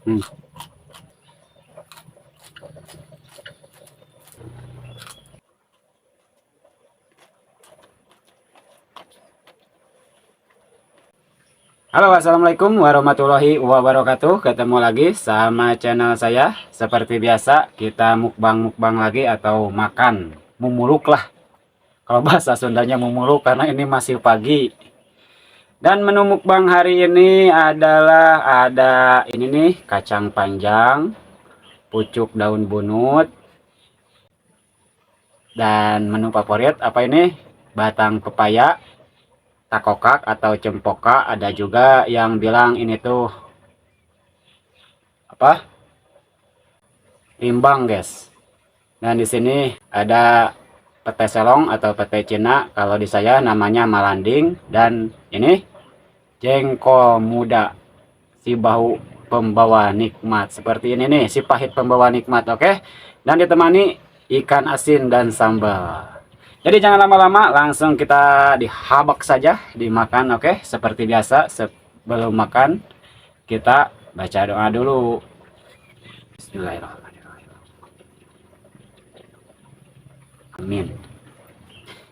Hmm. Halo, assalamualaikum warahmatullahi wabarakatuh. Ketemu lagi sama channel saya. Seperti biasa, kita mukbang lagi atau makan mumuluk lah. Kalau bahasa Sundanya mumuluk karena ini masih pagi. Dan menu mukbang hari ini adalah ada ini nih, kacang panjang, pucuk daun bunut, dan menu favorit apa ini? Batang pepaya, takokak atau cempoka. Ada juga yang bilang ini tuh apa? Timbang, guys. Dan di sini ada pete selong atau pete Cina. Kalau di saya namanya malanding. Dan ini jengkol muda, si bau pembawa nikmat. Seperti ini nih, si pahit pembawa nikmat. Oke. Dan ditemani ikan asin dan sambal. Jadi jangan lama-lama, langsung kita dihabak saja, dimakan. Oke. Seperti biasa, sebelum makan kita baca doa dulu. Bismillahirrahmanirrahim. Amin.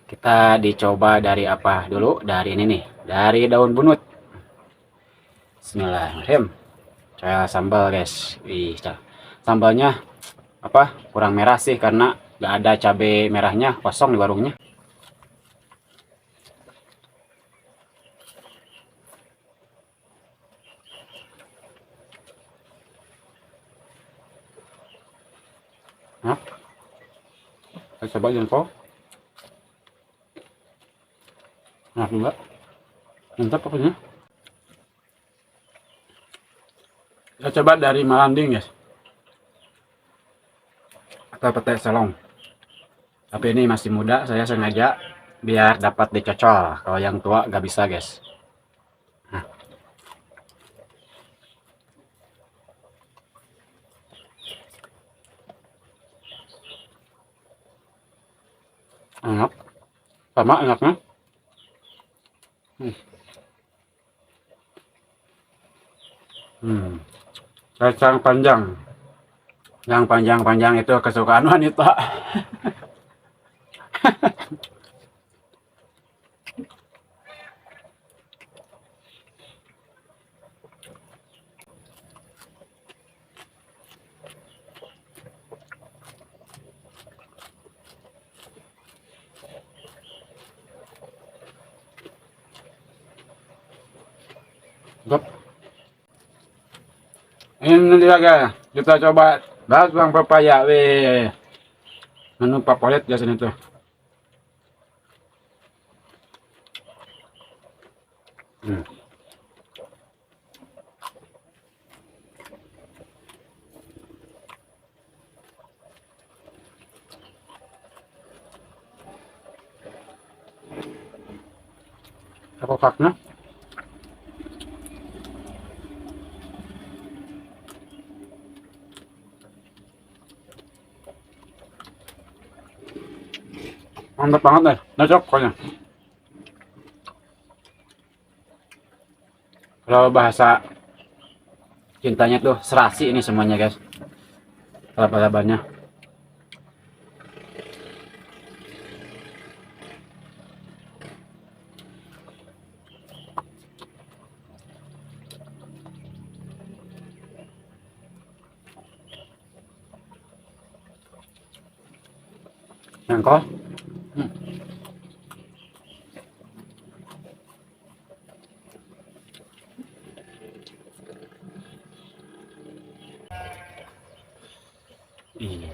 Kita dicoba dari apa dulu? Dari ini nih, dari daun bunut. Bismillahirrahmanirrahim. Saya sambal, guys. Wih, sambalnya apa? Kurang merah sih karena nggak ada cabai merahnya, kosong di warungnya. Nah, saya coba jengkol. Nah, juga mantap pokoknya. Saya coba dari malanding, guys, atau pete selong. Tapi ini masih muda, saya sengaja biar dapat dicocol. Kalau yang tua nggak bisa, guys. Nah, enak, sama enaknya. Hmm. Hmm. Kacang panjang, yang panjang-panjang itu kesukaan wanita. Gap. Ini dia, guys, kita coba batang pepaya. Weh, menu favorit biasanya tuh. Hmm. Apa faknya? Mantap banget deh, cocok pokoknya. Kalau bahasa cintanya tuh serasi ini semuanya, guys. Laba-labanya. Jengkol. Hmm. Iya.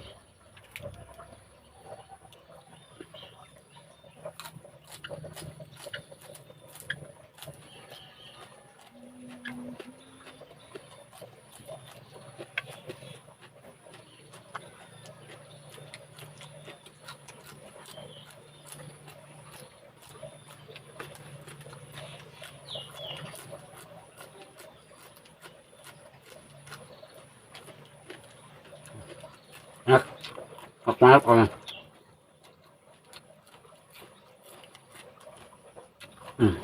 Enak, enak banget pokoknya. Hmm.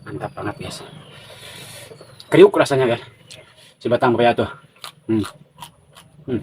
Mantap banget guys. Kriuk rasanya guys. Si batang pepaya tuh. Hmm. Hmm.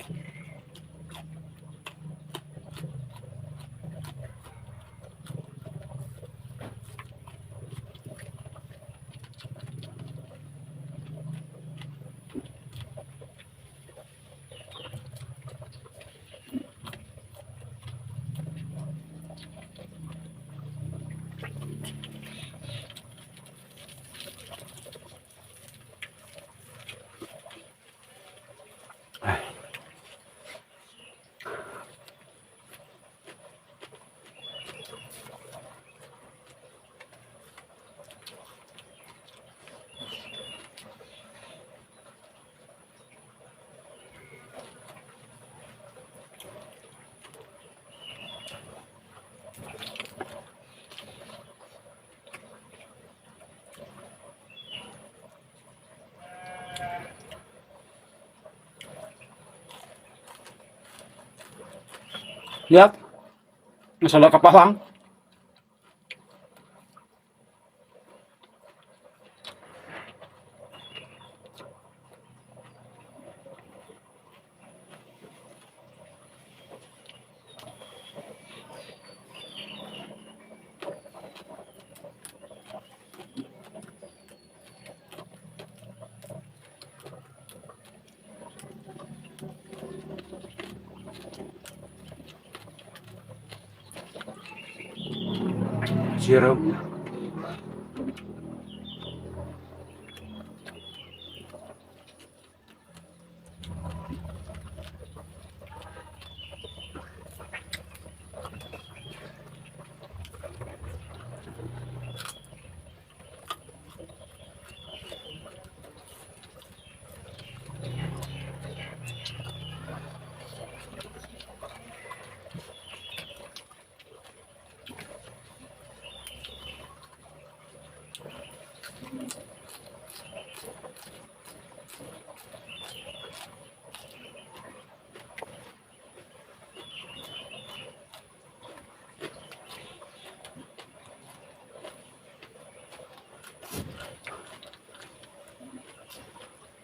Lihat, masalah kapawang. Sirup.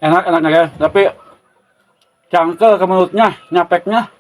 Enak-enaknya guys, tapi cangkel ke mulutnya, nyapeknya.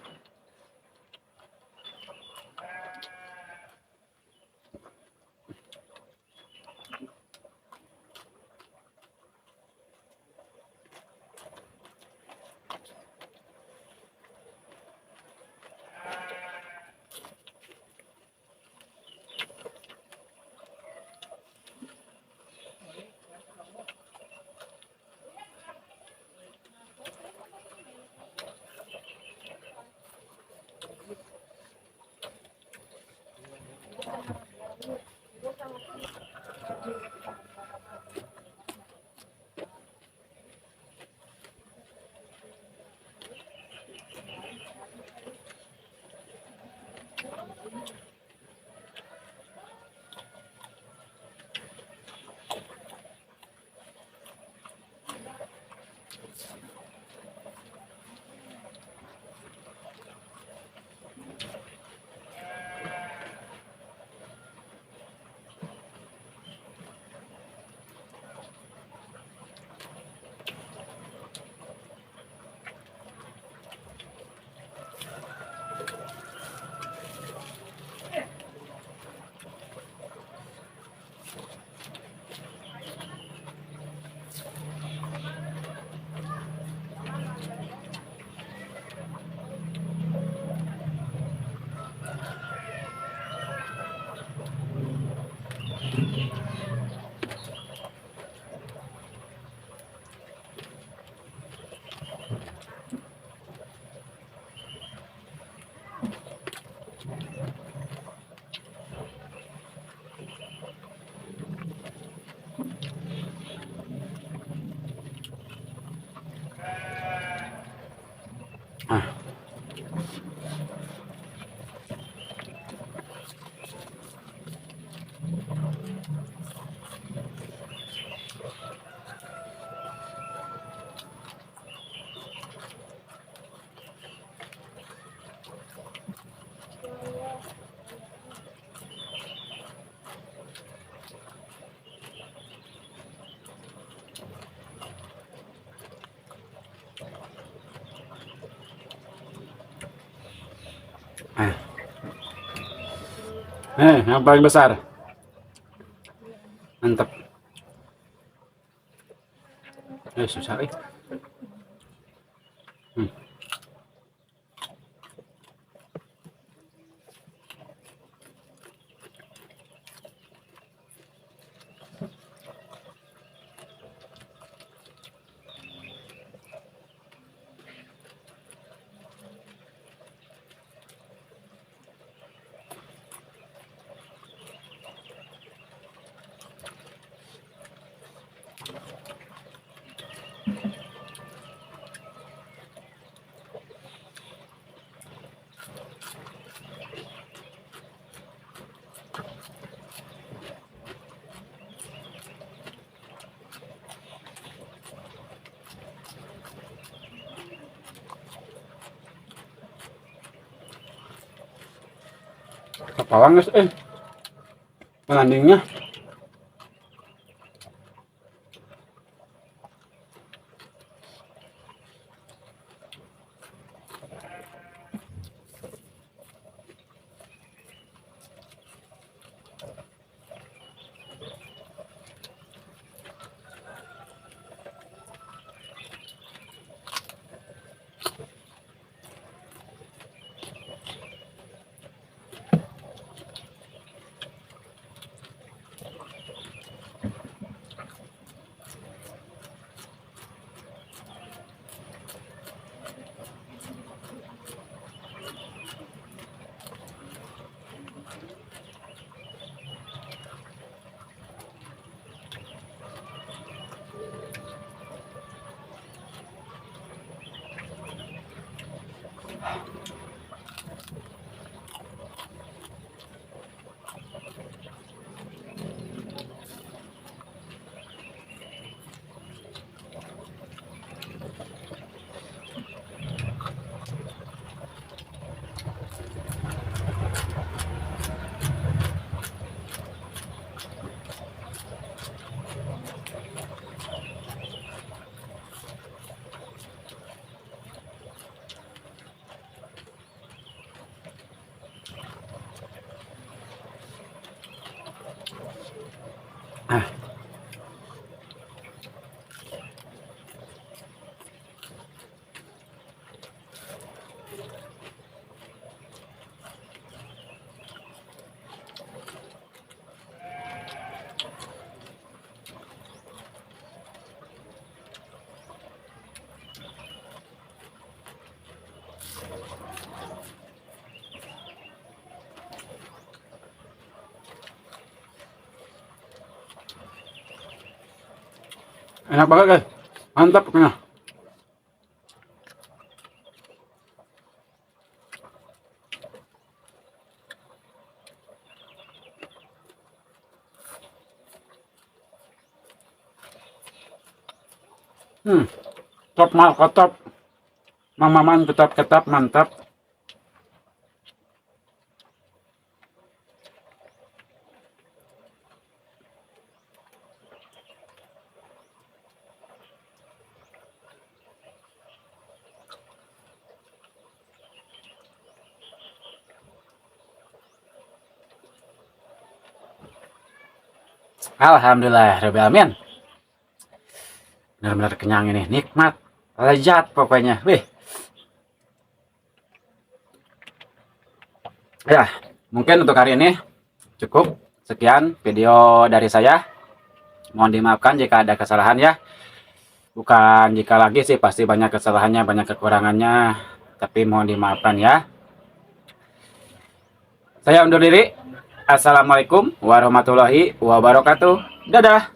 Yang paling besar. Mantap. Susah eh. Hmm. Kepalang guys melandingnya. Enak banget guys, mantap pokoknya. Top mal top, mamaman tetap mantap. Alhamdulillah, Rabbil Alamin. Benar-benar kenyang ini, nikmat, lezat pokoknya. Wih. Ya, mungkin untuk hari ini cukup. Sekian video dari saya. Mohon dimaafkan jika ada kesalahan ya. Bukan jika lagi sih, pasti banyak kesalahannya, banyak kekurangannya. Tapi mohon dimaafkan ya. Saya undur diri. Assalamualaikum warahmatullahi wabarakatuh. Dadah.